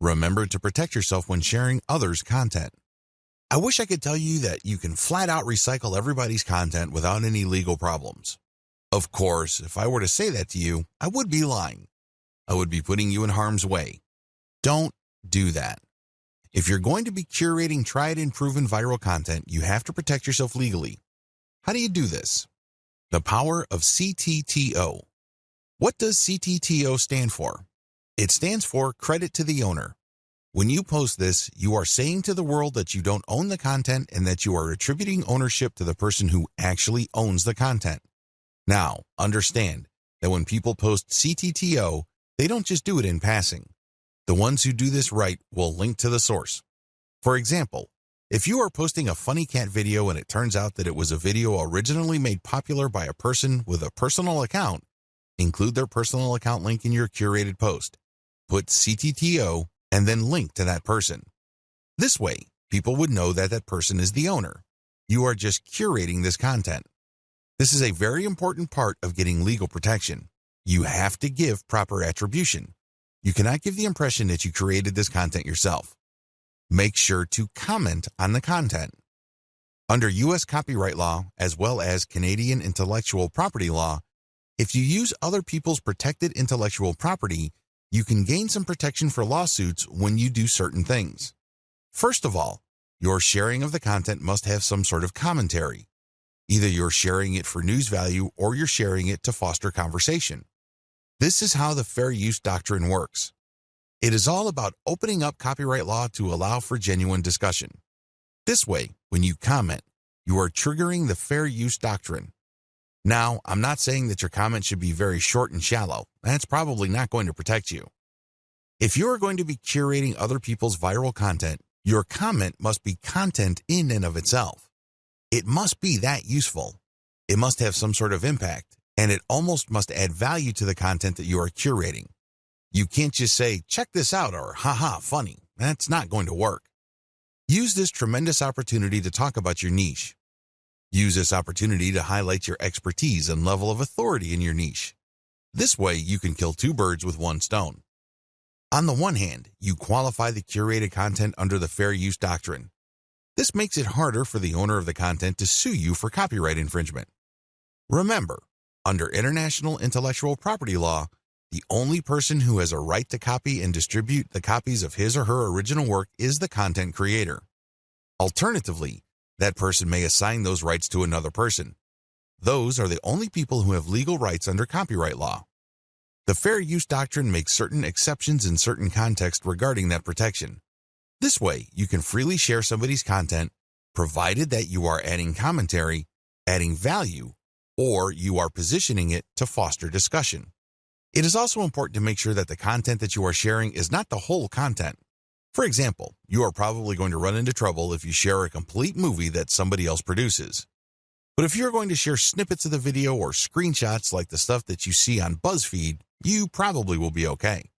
Remember to protect yourself when sharing others' content. I wish I could tell you that you can flat out recycle everybody's content without any legal problems. Of course, if I were to say that to you, I would be lying. I would be putting you in harm's way. Don't do that. If you're going to be curating tried and proven viral content, you have to protect yourself legally. How do you do this? The power of CTTO. What does CTTO stand for? It stands for credit to the owner. When you post this, you are saying to the world that you don't own the content and that you are attributing ownership to the person who actually owns the content. Now, understand that when people post CTTO, they don't just do it in passing. The ones who do this right will link to the source. For example, if you are posting a funny cat video and it turns out that it was a video originally made popular by a person with a personal account, include their personal account link in your curated post. Put CTTO and then link to that person. This way, people would know that that person is the owner. You are just curating this content. This is a very important part of getting legal protection. You have to give proper attribution. You cannot give the impression that you created this content yourself. Make sure to comment on the content. Under U.S. copyright law, as well as Canadian intellectual property law, if you use other people's protected intellectual property, you can gain some protection for lawsuits when you do certain things. First of all, your sharing of the content must have some sort of commentary. Either you're sharing it for news value or you're sharing it to foster conversation. This is how the fair use doctrine works. It is all about opening up copyright law to allow for genuine discussion. This way, when you comment, you are triggering the fair use doctrine. Now, I'm not saying that your comment should be very short and shallow. That's probably not going to protect you. If you are going to be curating other people's viral content, your comment must be content in and of itself. It must be that useful. It must have some sort of impact, and it almost must add value to the content that you are curating. You can't just say, check this out, or haha, funny. That's not going to work. Use this tremendous opportunity to talk about your niche. Use this opportunity to highlight your expertise and level of authority in your niche. This way, you can kill two birds with one stone. On the one hand, you qualify the curated content under the fair use doctrine. This makes it harder for the owner of the content to sue you for copyright infringement. Remember, under international intellectual property law, the only person who has a right to copy and distribute the copies of his or her original work is the content creator. Alternatively, that person may assign those rights to another person. Those are the only people who have legal rights under copyright law. The fair use doctrine makes certain exceptions in certain contexts regarding that protection. This way, you can freely share somebody's content, provided that you are adding commentary, adding value, or you are positioning it to foster discussion. It is also important to make sure that the content that you are sharing is not the whole content. For example, you are probably going to run into trouble if you share a complete movie that somebody else produces. But if you're going to share snippets of the video or screenshots like the stuff that you see on BuzzFeed, you probably will be okay.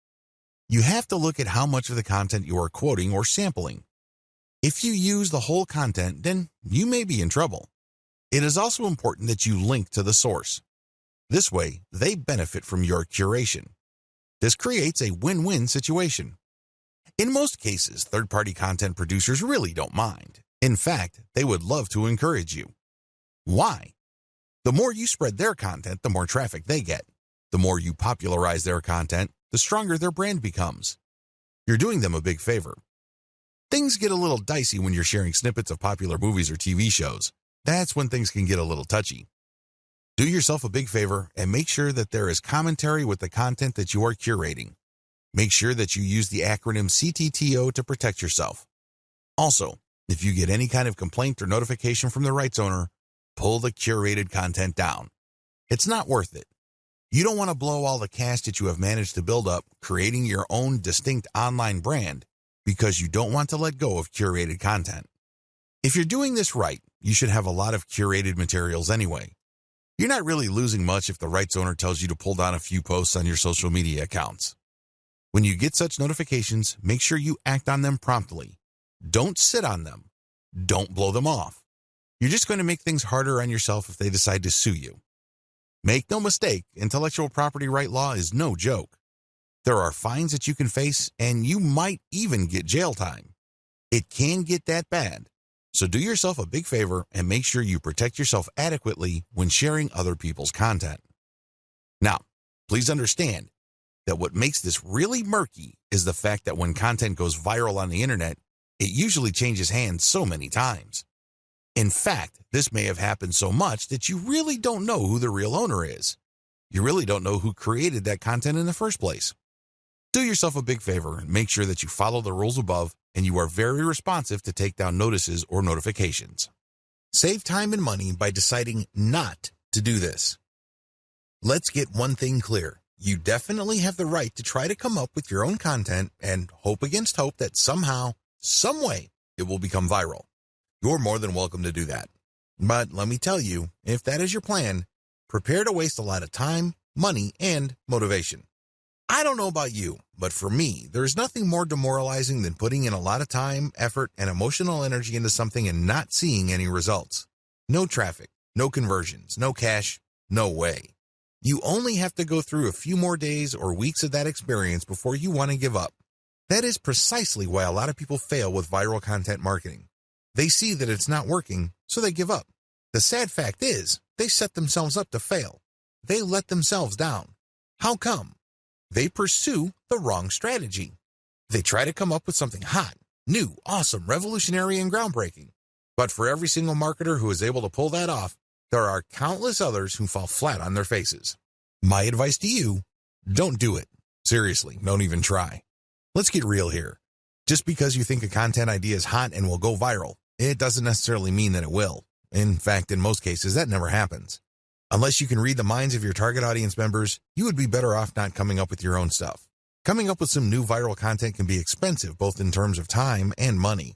You have to look at how much of the content you are quoting or sampling. If you use the whole content, then you may be in trouble. It is also important that you link to the source. This way, they benefit from your curation. This creates a win-win situation. In most cases, third-party content producers really don't mind. In fact, they would love to encourage you. Why? The more you spread their content, the more traffic they get. The more you popularize their content, the stronger their brand becomes. You're doing them a big favor. Things get a little dicey when you're sharing snippets of popular movies or TV shows. That's when things can get a little touchy. Do yourself a big favor and make sure that there is commentary with the content that you are curating. Make sure that you use the acronym CTTO to protect yourself. Also, if you get any kind of complaint or notification from the rights owner, pull the curated content down. It's not worth it. You don't want to blow all the cash that you have managed to build up creating your own distinct online brand because you don't want to let go of curated content. If you're doing this right, you should have a lot of curated materials anyway. You're not really losing much if the rights owner tells you to pull down a few posts on your social media accounts. When you get such notifications, make sure you act on them promptly. Don't sit on them. Don't blow them off. You're just going to make things harder on yourself if they decide to sue you. Make no mistake, intellectual property right law is no joke. There are fines that you can face, and you might even get jail time. It can get that bad. So do yourself a big favor and make sure you protect yourself adequately when sharing other people's content. Now, please understand that what makes this really murky is the fact that when content goes viral on the internet, it usually changes hands so many times. In fact, this may have happened so much that you really don't know who the real owner is. You really don't know who created that content in the first place. Do yourself a big favor and make sure that you follow the rules above and you are very responsive to take down notices or notifications. Save time and money by deciding not to do this. Let's get one thing clear. You definitely have the right to try to come up with your own content and hope against hope that somehow, some way, it will become viral. You're more than welcome to do that. But let me tell you, if that is your plan, prepare to waste a lot of time, money, and motivation. I don't know about you, but for me, there's nothing more demoralizing than putting in a lot of time, effort, and emotional energy into something and not seeing any results. No traffic, no conversions, no cash, no way. You only have to go through a few more days or weeks of that experience before you want to give up. That is precisely why a lot of people fail with viral content marketing. They see that it's not working, so they give up. The sad fact is, they set themselves up to fail. They let themselves down. How come? They pursue the wrong strategy. They try to come up with something hot, new, awesome, revolutionary, and groundbreaking. But for every single marketer who is able to pull that off, there are countless others who fall flat on their faces. My advice to you, don't do it. Seriously, don't even try. Let's get real here. Just because you think a content idea is hot and will go viral, it doesn't necessarily mean that it will. In fact, in most cases, that never happens. Unless you can read the minds of your target audience members, you would be better off not coming up with your own stuff. Coming up with some new viral content can be expensive, both in terms of time and money.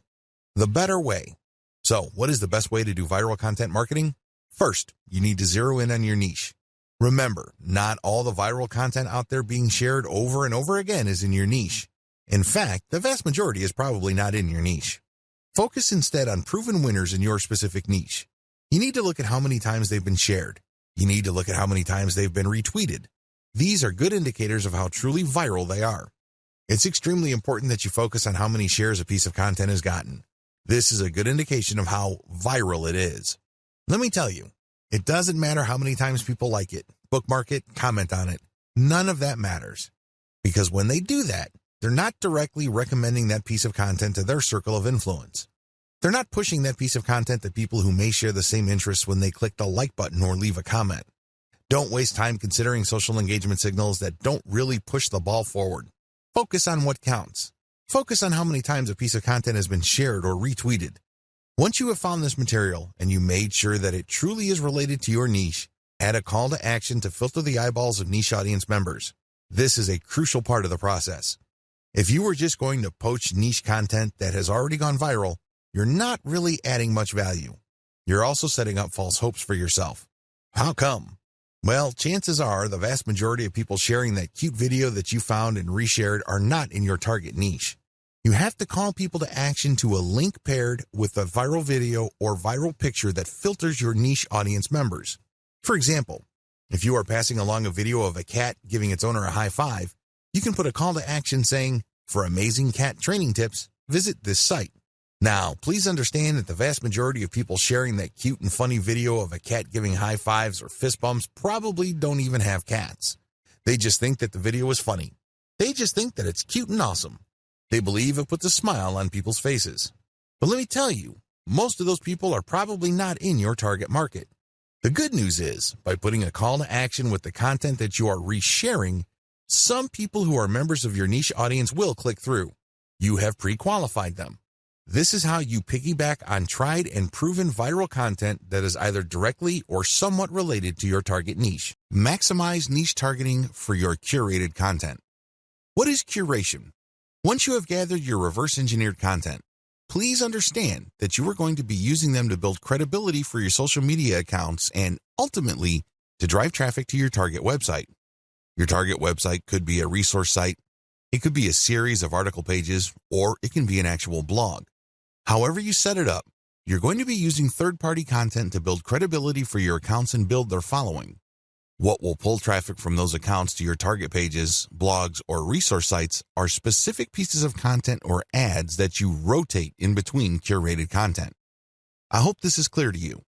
The better way. So, what is the best way to do viral content marketing? First, you need to zero in on your niche. Remember, not all the viral content out there being shared over and over again is in your niche. In fact, the vast majority is probably not in your niche. Focus instead on proven winners in your specific niche. You need to look at how many times they've been shared. You need to look at how many times they've been retweeted. These are good indicators of how truly viral they are. It's extremely important that you focus on how many shares a piece of content has gotten. This is a good indication of how viral it is. Let me tell you, it doesn't matter how many times people like it, bookmark it, comment on it. None of that matters. Because when they do that, they're not directly recommending that piece of content to their circle of influence. They're not pushing that piece of content to people who may share the same interests when they click the like button or leave a comment. Don't waste time considering social engagement signals that don't really push the ball forward. Focus on what counts. Focus on how many times a piece of content has been shared or retweeted. Once you have found this material and you made sure that it truly is related to your niche, add a call to action to filter the eyeballs of niche audience members. This is a crucial part of the process. If you were just going to poach niche content that has already gone viral, you're not really adding much value. You're also setting up false hopes for yourself. How come? Well, chances are the vast majority of people sharing that cute video that you found and reshared are not in your target niche. You have to call people to action to a link paired with a viral video or viral picture that filters your niche audience members. For example, if you are passing along a video of a cat giving its owner a high five, you can put a call to action saying, "For amazing cat training tips, visit this site." Now, please understand that the vast majority of people sharing that cute and funny video of a cat giving high fives or fist bumps probably don't even have cats. They just think that the video is funny. They just think that it's cute and awesome. They believe it puts a smile on people's faces. But let me tell you, most of those people are probably not in your target market. The good news is, by putting a call to action with the content that you are resharing, some people who are members of your niche audience will click through. You have pre-qualified them. This is how you piggyback on tried and proven viral content that is either directly or somewhat related to your target niche. Maximize niche targeting for your curated content. What is curation? Once you have gathered your reverse-engineered content, please understand that you are going to be using them to build credibility for your social media accounts and, ultimately, to drive traffic to your target website. Your target website could be a resource site, it could be a series of article pages, or it can be an actual blog. However you set it up, you're going to be using third-party content to build credibility for your accounts and build their following. What will pull traffic from those accounts to your target pages, blogs, or resource sites are specific pieces of content or ads that you rotate in between curated content. I hope this is clear to you.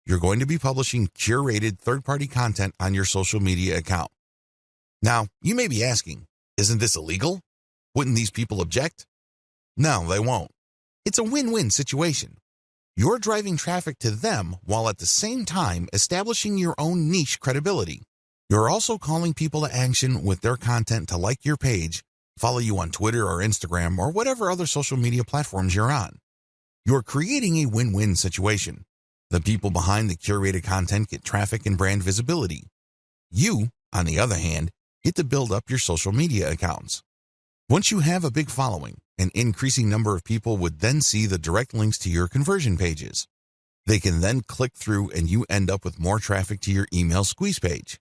You're going to be publishing curated third-party content on your social media account. Now, you may be asking, isn't this illegal? Wouldn't these people object? No, they won't. It's a win-win situation. You're driving traffic to them while at the same time establishing your own niche credibility. You're also calling people to action with their content to like your page, follow you on Twitter or Instagram or whatever other social media platforms you're on. You're creating a win-win situation. The people behind the curated content get traffic and brand visibility. You, on the other hand, get to build up your social media accounts. Once you have a big following, an increasing number of people would then see the direct links to your conversion pages. They can then click through and you end up with more traffic to your email squeeze page.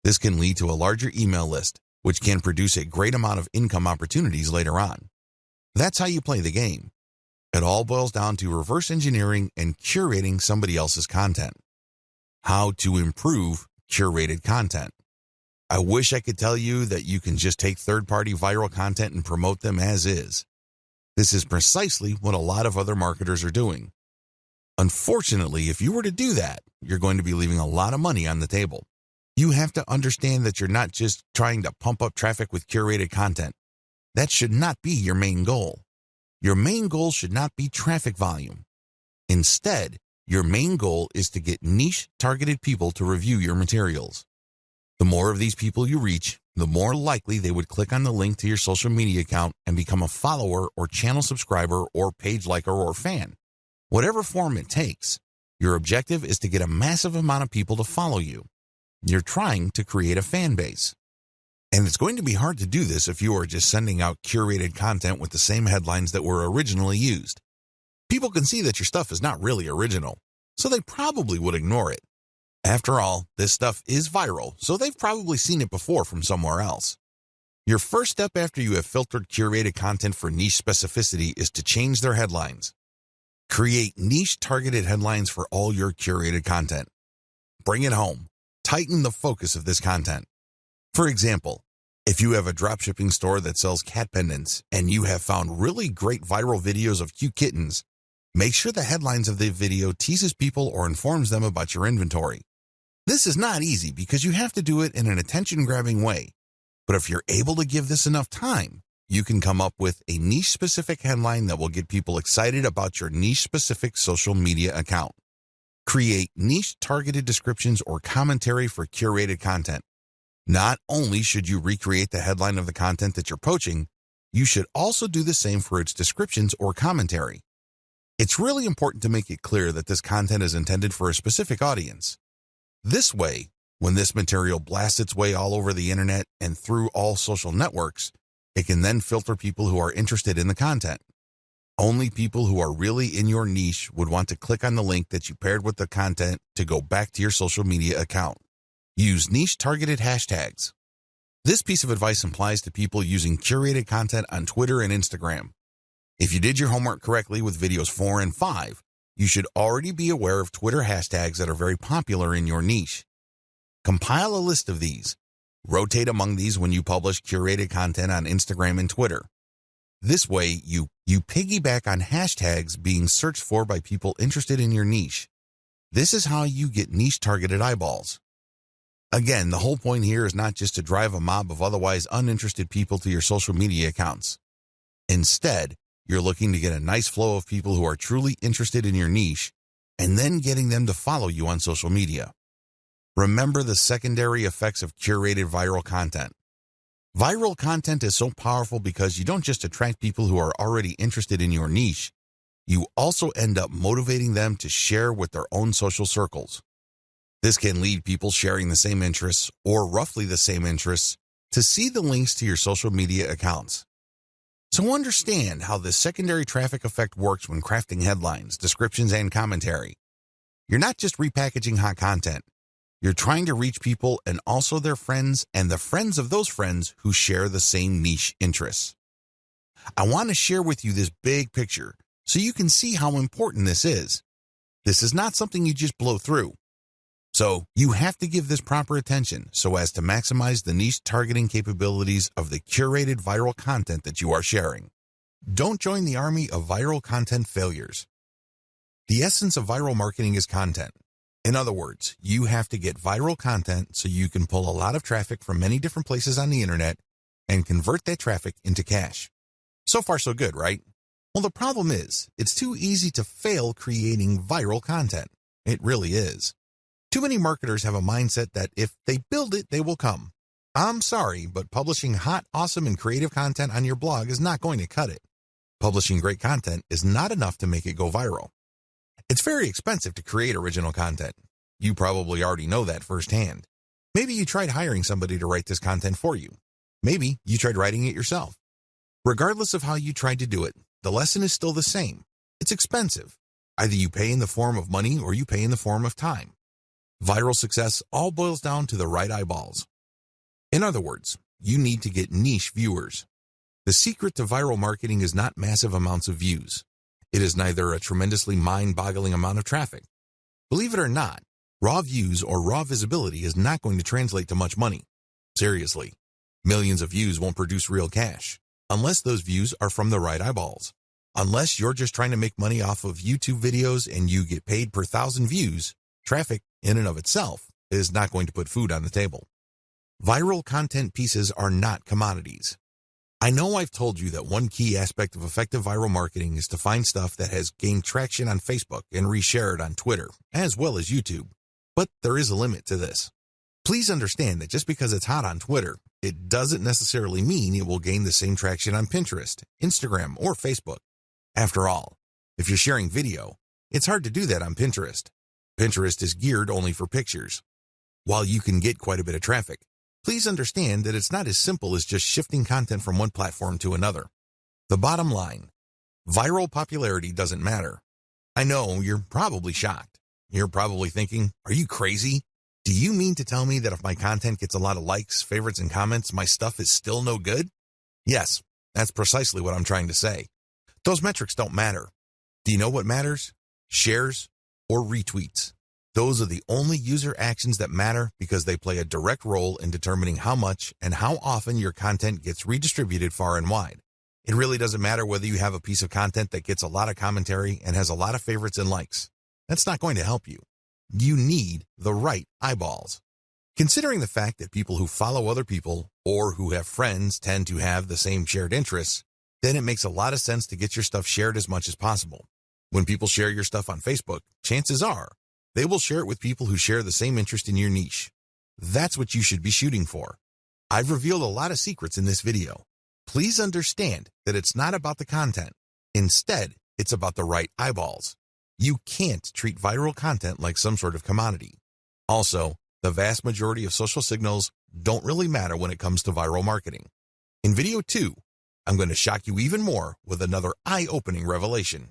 This can lead to a larger email list, which can produce a great amount of income opportunities later on. That's how you play the game. It all boils down to reverse engineering and curating somebody else's content. How to improve curated content. I wish I could tell you that you can just take third-party viral content and promote them as is. This is precisely what a lot of other marketers are doing. Unfortunately, if you were to do that, you're going to be leaving a lot of money on the table. You have to understand that you're not just trying to pump up traffic with curated content. That should not be your main goal. Your main goal should not be traffic volume. Instead, your main goal is to get niche-targeted people to review your materials. The more of these people you reach, the more likely they would click on the link to your social media account and become a follower or channel subscriber or page liker or fan. Whatever form it takes, your objective is to get a massive amount of people to follow you. You're trying to create a fan base. And it's going to be hard to do this if you are just sending out curated content with the same headlines that were originally used. People can see that your stuff is not really original, so they probably would ignore it. After all, this stuff is viral, so they've probably seen it before from somewhere else. Your first step after you have filtered curated content for niche specificity is to change their headlines. Create niche-targeted headlines for all your curated content. Bring it home. Tighten the focus of this content. For example, if you have a dropshipping store that sells cat pendants and you have found really great viral videos of cute kittens, make sure the headlines of the video teases people or informs them about your inventory. This is not easy because you have to do it in an attention-grabbing way. But if you're able to give this enough time, you can come up with a niche-specific headline that will get people excited about your niche-specific social media account. Create niche-targeted descriptions or commentary for curated content. Not only should you recreate the headline of the content that you're poaching, you should also do the same for its descriptions or commentary. It's really important to make it clear that this content is intended for a specific audience. This way, when this material blasts its way all over the internet and through all social networks, it can then filter people who are interested in the content. Only people who are really in your niche would want to click on the link that you paired with the content to go back to your social media account. Use niche-targeted hashtags. This piece of advice applies to people using curated content on Twitter and Instagram. If you did your homework correctly with videos 4 and 5, you should already be aware of Twitter hashtags that are very popular in your niche. Compile a list of these. Rotate among these when you publish curated content on Instagram and Twitter. This way, you piggyback on hashtags being searched for by people interested in your niche. This is how you get niche-targeted eyeballs. Again, the whole point here is not just to drive a mob of otherwise uninterested people to your social media accounts. Instead, you're looking to get a nice flow of people who are truly interested in your niche and then getting them to follow you on social media. Remember the secondary effects of curated viral content. Viral content is so powerful because you don't just attract people who are already interested in your niche, you also end up motivating them to share with their own social circles. This can lead people sharing the same interests or roughly the same interests to see the links to your social media accounts. So understand how this secondary traffic effect works when crafting headlines, descriptions, and commentary. You're not just repackaging hot content. You're trying to reach people and also their friends and the friends of those friends who share the same niche interests. I want to share with you this big picture so you can see how important this is. This is not something you just blow through. So you have to give this proper attention so as to maximize the niche targeting capabilities of the curated viral content that you are sharing. Don't join the army of viral content failures. The essence of viral marketing is content. In other words, you have to get viral content so you can pull a lot of traffic from many different places on the internet and convert that traffic into cash. So far, so good, right? Well, the problem is, it's too easy to fail creating viral content. It really is. Too many marketers have a mindset that if they build it, they will come. I'm sorry, but publishing hot, awesome, and creative content on your blog is not going to cut it. Publishing great content is not enough to make it go viral. It's very expensive to create original content. You probably already know that firsthand. Maybe you tried hiring somebody to write this content for you. Maybe you tried writing it yourself. Regardless of how you tried to do it, the lesson is still the same. It's expensive. Either you pay in the form of money or you pay in the form of time. Viral success all boils down to the right eyeballs. In other words, you need to get niche viewers. The secret to viral marketing is not massive amounts of views. It is neither a tremendously mind-boggling amount of traffic. Believe it or not, raw views or raw visibility is not going to translate to much money. Seriously, millions of views won't produce real cash, unless those views are from the right eyeballs. Unless you're just trying to make money off of YouTube videos and you get paid per 1,000 views, traffic in and of itself is not going to put food on the table. Viral content pieces are not commodities. I know I've told you that one key aspect of effective viral marketing is to find stuff that has gained traction on Facebook and reshare it on Twitter, as well as YouTube. But there is a limit to this. Please understand that just because it's hot on Twitter, it doesn't necessarily mean it will gain the same traction on Pinterest, Instagram, or Facebook. After all, if you're sharing video, it's hard to do that on Pinterest. Pinterest is geared only for pictures. While you can get quite a bit of traffic, please understand that it's not as simple as just shifting content from one platform to another. The bottom line, viral popularity doesn't matter. I know you're probably shocked. You're probably thinking, are you crazy? Do you mean to tell me that if my content gets a lot of likes, favorites, and comments, my stuff is still no good? Yes, that's precisely what I'm trying to say. Those metrics don't matter. Do you know what matters? Shares or retweets. Those are the only user actions that matter because they play a direct role in determining how much and how often your content gets redistributed far and wide. It really doesn't matter whether you have a piece of content that gets a lot of commentary and has a lot of favorites and likes. That's not going to help you. You need the right eyeballs. Considering the fact that people who follow other people or who have friends tend to have the same shared interests, then it makes a lot of sense to get your stuff shared as much as possible. When people share your stuff on Facebook, chances are they will share it with people who share the same interest in your niche. That's what you should be shooting for. I've revealed a lot of secrets in this video. Please understand that it's not about the content. Instead, it's about the right eyeballs. You can't treat viral content like some sort of commodity. Also, the vast majority of social signals don't really matter when it comes to viral marketing. In video 2, I'm going to shock you even more with another eye-opening revelation.